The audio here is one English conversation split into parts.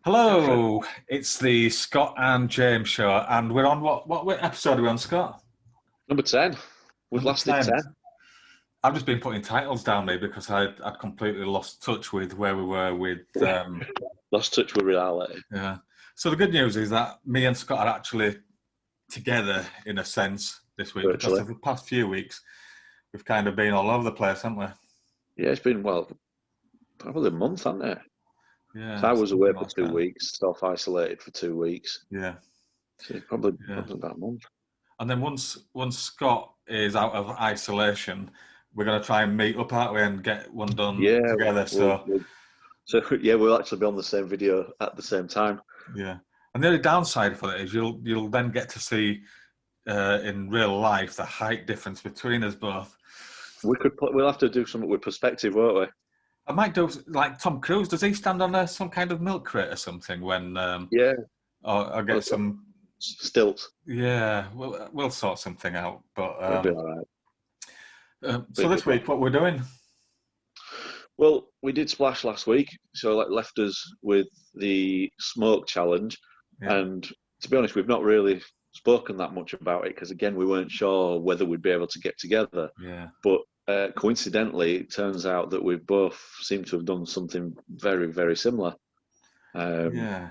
Hello, it's the Scott and James show, and we're on what episode are we on, Scott? Number 10. We've Number lasted 10. 10. I've just been putting titles down there because I'd completely lost touch with where we were with Lost touch with reality. yeah. So the good news is that me and Scott are actually together in a sense this week because Virtually. of the past few weeks we've kind of been all over the place, haven't we? Yeah, it's been, probably a month, hasn't it? Yeah. So I was away something for like 2 that. weeks, self-isolated for 2 weeks. Yeah. So it's probably Yeah. about a month. And then once Scott is out of isolation, we're going to try and meet up, aren't we, and get one done Yeah, together. we'll actually be on the same video at the same time. Yeah, and the only downside for it is you'll then get to see in real life the height difference between us both. We'll have to do something with perspective, won't we? I might do like Tom Cruise. Does he stand on some kind of milk crate or something when? Yeah. Or get some stilts. Yeah, we'll sort something out. But It'll be all right. so this week, what we're doing? Well, we did Splash last week, so that left us with the smoke challenge. Yeah. And to be honest, we've not really spoken that much about it because, again, we weren't sure whether we'd be able to get together. Yeah. But coincidentally, it turns out that we both seem to have done something very, very similar. Yeah.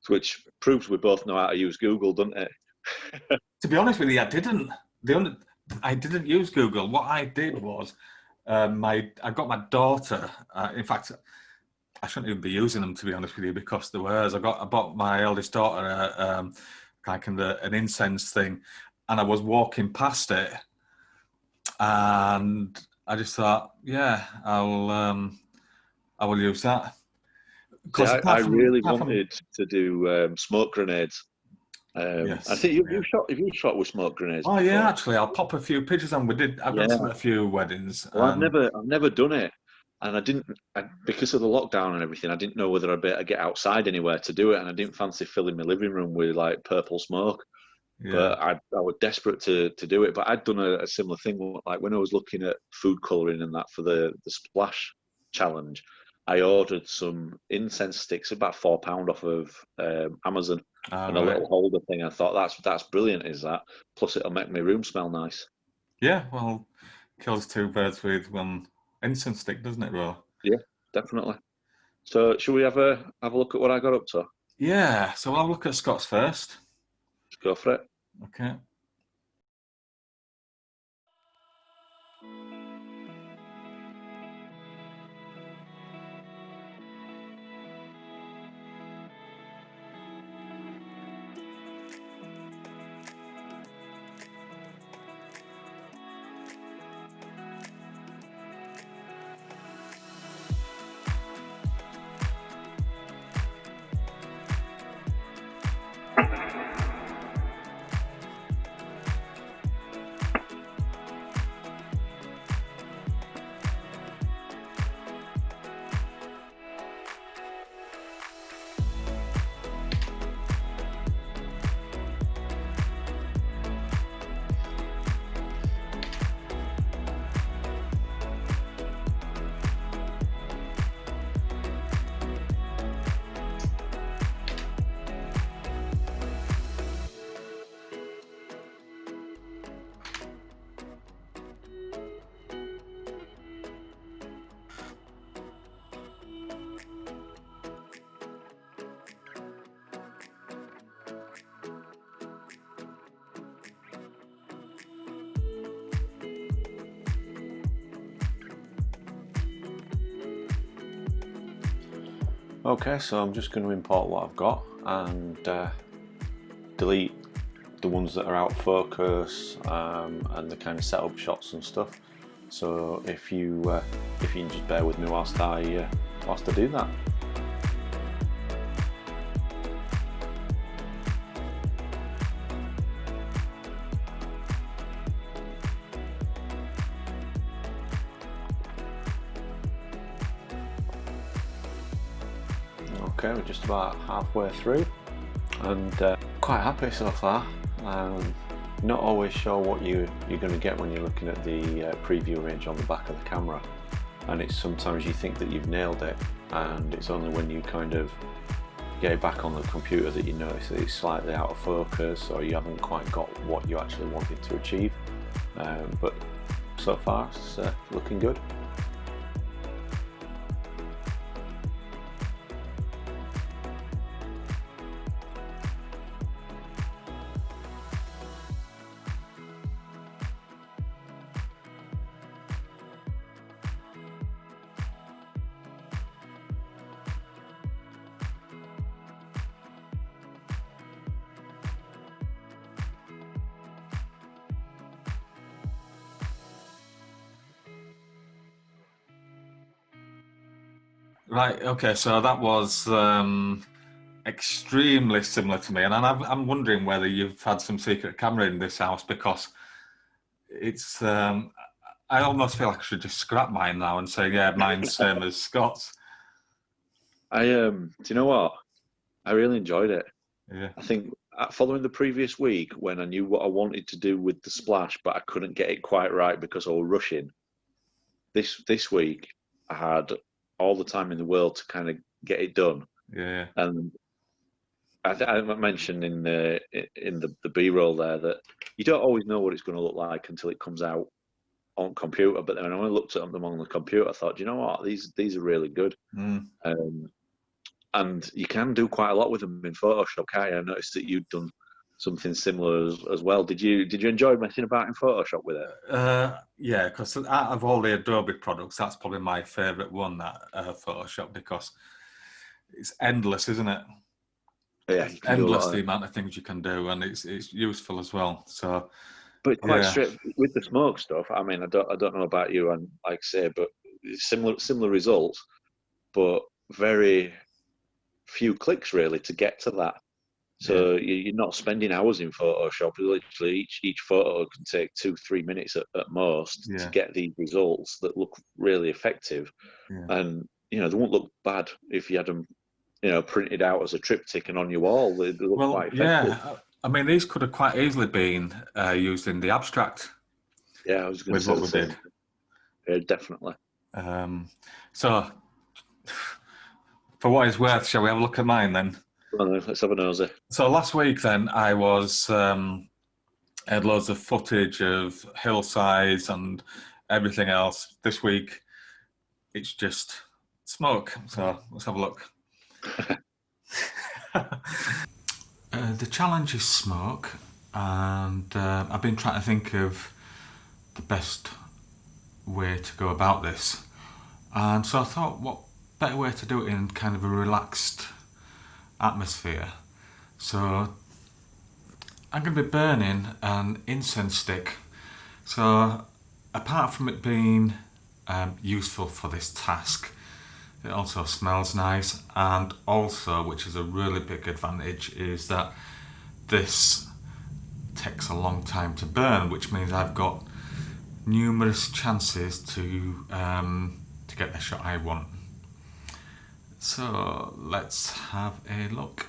Which proves we both know how to use Google, doesn't it? To be honest with you, I didn't. I didn't use Google. What I did was, I got my daughter. In fact, I shouldn't even be using them, to be honest with you, because they're hers. I bought my eldest daughter an incense thing, and I was walking past it, and I just thought, yeah, I will use that. I really wanted to do smoke grenades. Yes, I think you've shot with smoke grenades. Oh before. yeah, actually, I'll pop a few pictures on. I've done some at a few weddings. Well, I've never done it, and I didn't because of the lockdown and everything. I didn't know whether I'd better get outside anywhere to do it, and I didn't fancy filling my living room with like purple smoke. Yeah. But I was desperate to do it. But I'd done a similar thing, like when I was looking at food colouring and that for the Splash challenge. I ordered some incense sticks, about £4 off of Amazon, and a little holder thing. I thought that's brilliant. Is that? Plus, it'll make my room smell nice. Yeah, well, kills two birds with one incense stick, doesn't it, Ro? Yeah, definitely. So, shall we have a look at what I got up to? Yeah. So I'll look at Scott's first. Let's go for it. Okay. Okay, so I'm just going to import what I've got and delete the ones that are out of focus and the kind of setup shots and stuff. So if you can just bear with me whilst I do that. Okay, we're just about halfway through and quite happy so far. Not always sure what you're going to get when you're looking at the preview image on the back of the camera, and it's sometimes you think that you've nailed it, and it's only when you kind of get it back on the computer that you notice that it's slightly out of focus or you haven't quite got what you actually wanted to achieve. But so far it's looking good. Right, okay, so that was extremely similar to me, and I'm wondering whether you've had some secret camera in this house, because it's I almost feel like I should just scrap mine now and say, yeah, mine's same as Scott's. Do you know what? I really enjoyed it. Yeah. I think following the previous week when I knew what I wanted to do with the splash, but I couldn't get it quite right because I was rushing. This week I had all the time in the world to kind of get it done. Yeah. And I mentioned in the B-roll there that you don't always know what it's going to look like until it comes out on computer. But then when I looked at them on the computer, I thought, you know what, these are really good. And you can do quite a lot with them in Photoshop, can't you? I noticed that you'd done something similar as well. Did you enjoy messing about in Photoshop with it? Yeah, because out of all the Adobe products, that's probably my favourite one, that Photoshop, because it's endless, isn't it? Yeah, it's endless the amount of things you can do, and it's useful as well. So, but quite straight with the smoke stuff. I mean, I don't know about you, and like I say, but similar results, but very few clicks really to get to that. So you're not spending hours in Photoshop. Literally, each photo can take 2-3 minutes at most to get these results that look really effective. And they won't look bad if you had them, printed out as a triptych and on your wall. They look quite effective. Yeah, I mean, these could have quite easily been used in the abstract. Yeah, I was going to say with what we did. Yeah, definitely. So, for what it's worth, shall we have a look at mine then? Let's have a nosy. So last week then I was had loads of footage of hillsides and everything else. This week it's just smoke. So let's have a look. The challenge is smoke, and I've been trying to think of the best way to go about this. And so I thought, what better way to do it in kind of a relaxed atmosphere. So I'm going to be burning an incense stick. So apart from it being useful for this task, it also smells nice, and also, which is a really big advantage, is that this takes a long time to burn, which means I've got numerous chances to get the shot I want. So let's have a look.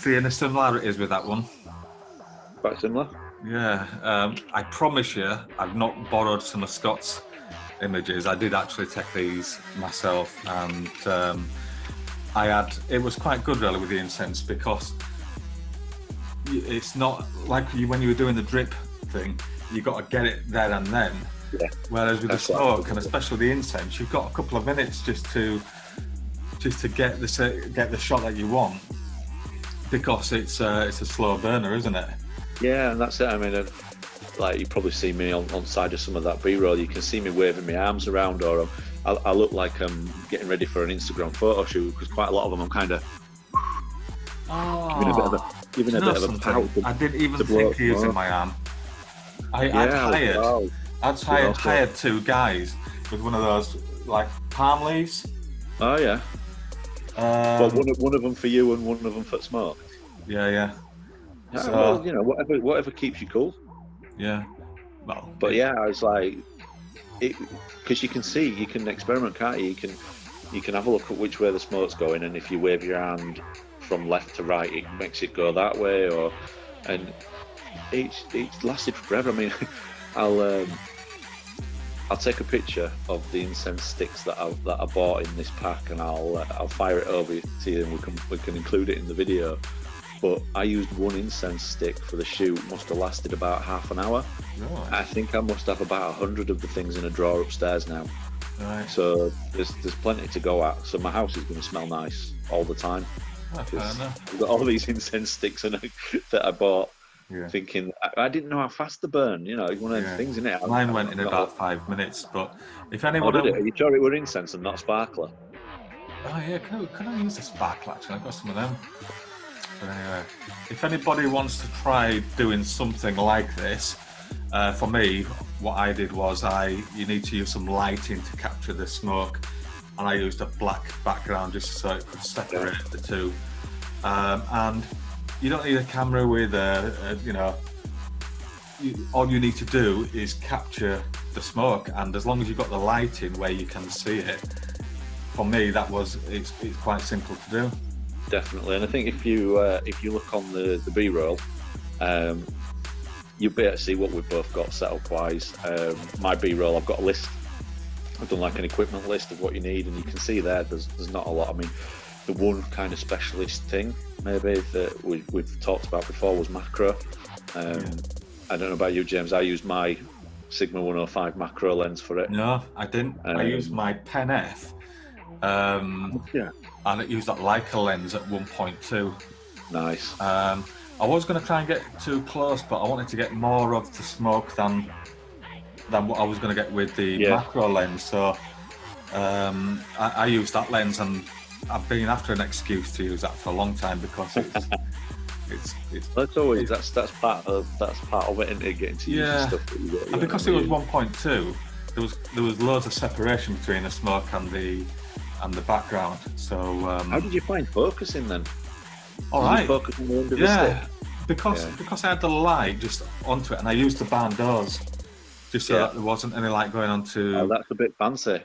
see any similarities with that one? Quite similar. Yeah, I promise you, I've not borrowed some of Scott's images. I did actually take these myself, and it was quite good really with the incense, because it's not like when you were doing the drip thing, you got to get it there and then. Yeah. Whereas with the smoke, and especially the incense, you've got a couple of minutes just to get the shot that you want, because it's a slow burner, isn't it? Yeah, and that's it. I mean, like you probably see me on side of some of that B-roll. You can see me waving my arms around, or I look like I'm getting ready for an Instagram photo shoot, because quite a lot of them I'm kind of giving a bit of a pout. I didn't even think of using my arm. I'd hired two guys with one of those like palm leaves. Oh yeah. Well, one of them for you and one of them for smoke. Yeah. So, well, you know, whatever keeps you cool. Yeah. Well. But yeah, I was like, because you can experiment, can't you? You can have a look at which way the smoke's going, and if you wave your hand from left to right, it makes it go that way, and it's lasted forever. I mean, I'll take a picture of the incense sticks that I bought in this pack, and I'll fire it over to you, and we can include it in the video. But I used one incense stick for the shoot. Must have lasted about half an hour. Right. I think I must have about 100 of the things in a drawer upstairs now. Right. So there's plenty to go at. So my house is going to smell nice all the time. Oh, fair enough. I've got all these incense sticks that I bought, thinking I didn't know how fast they burn. You know, one of those things, in it. Mine went in about 5 minutes. But if anyone, did it? Are you sure it were incense and not sparkler? Oh yeah, can I use the sparkler? Actually, I've got some of them. But anyway, if anybody wants to try doing something like this, for me, what I did was you need to use some lighting to capture the smoke, and I used a black background just so it could separate the two. And you don't need a camera with all you need to do is capture the smoke, and as long as you've got the lighting where you can see it, for me it's quite simple to do. Definitely, and I think if you look on the B-roll, you'll be able to see what we've both got setup wise. My B-roll, I've got a list. I've done like an equipment list of what you need, and you can see there's not a lot. I mean, the one kind of specialist thing maybe that we've talked about before was macro. I don't know about you, James. I used my Sigma 105 macro lens for it. No, I didn't. I used my Pen F. And it used that Leica lens at 1.2. Nice. I was going to try and get too close, but I wanted to get more of the smoke than what I was going to get with the macro lens. So I used that lens, and I've been after an excuse to use that for a long time, because it's that's part of it, isn't it? Getting to use the stuff that you get. And because it was 1.2, there was loads of separation between the smoke and the background. So how did you find focusing then? All right. Focus on the end of the stick? Because I had the light just onto it, and I used the bandos just so that there wasn't any light going onto. Oh, that's a bit fancy.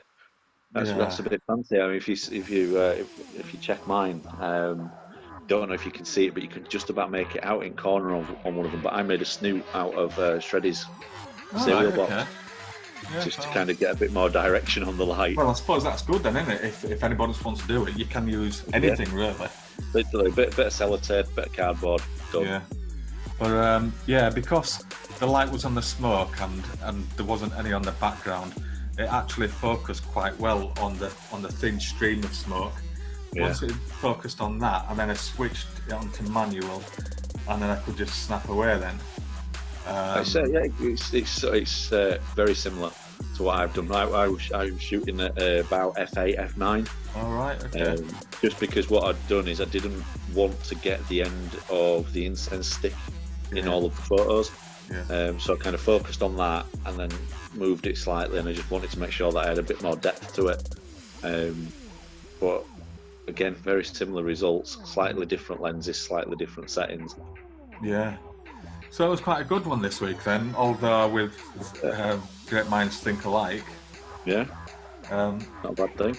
That's a bit fancy. I mean, if you check mine, don't know if you can see it, but you can just about make it out in corner on one of them. But I made a snoot out of Shreddy's cereal box. Okay. Yeah, just to kind of get a bit more direction on the light. Well, I suppose that's good then, isn't it? If anybody wants to do it, you can use anything really. Literally, a bit of sellotape, bit of cardboard, done. Yeah. But because the light was on the smoke and there wasn't any on the background, it actually focused quite well on the thin stream of smoke. Once it focused on that, and then I switched it onto manual, and then I could just snap away then. It's very similar to what I've done. I was shooting at about f8, f9. All right. Okay. Just because what I'd done is I didn't want to get the end of the incense stick in all of the photos. Yeah. So I kind of focused on that and then moved it slightly, and I just wanted to make sure that I had a bit more depth to it. But again, very similar results. Slightly different lenses, slightly different settings. Yeah. So it was quite a good one this week then, although with great minds think alike. Yeah, not a bad thing.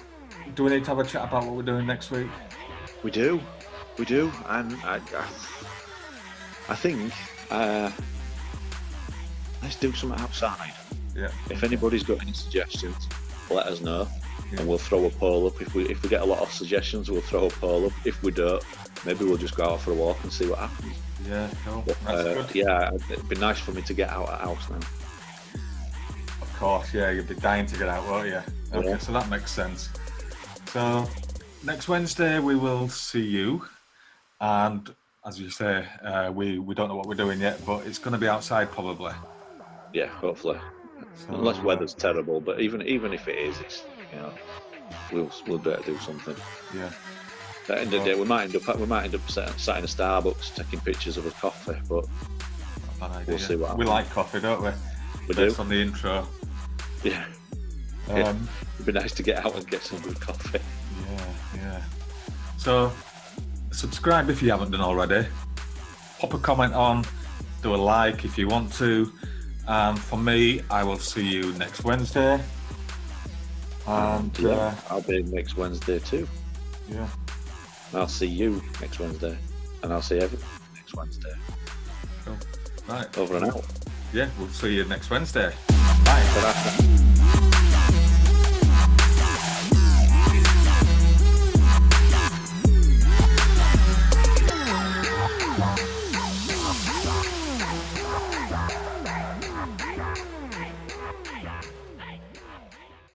Do we need to have a chat about what we're doing next week? We do. We do, and I think let's do something outside. Yeah. If anybody's got any suggestions, let us know, and we'll throw a poll up. If we get a lot of suggestions, we'll throw a poll up. If we don't, maybe we'll just go out for a walk and see what happens. Yeah, cool. But, That's good. yeah, it'd be nice for me to get out of the house now. Of course, yeah, you'd be dying to get out, won't you? Okay, Yeah. so that makes sense. So next Wednesday we will see you, and as you say, we don't know what we're doing yet, but it's going to be outside probably. Yeah, hopefully. So, Unless weather's terrible, but even if it is, it's we'll better do something. yeah, At the end of the day, we might end up sat in a Starbucks taking pictures of a coffee, but bad idea. we'll see what We happens. like coffee, don't we? We Based do. on the intro. Yeah, it'd be nice to get out and get some good coffee. Yeah. So subscribe if you haven't done already. Pop a comment on, do a like if you want to. And for me, I will see you next Wednesday. And I'll be in next Wednesday too. yeah, I'll see you next Wednesday, and I'll see everyone next Wednesday. cool. Right. Over and out. Yeah, we'll see you next Wednesday. Bye.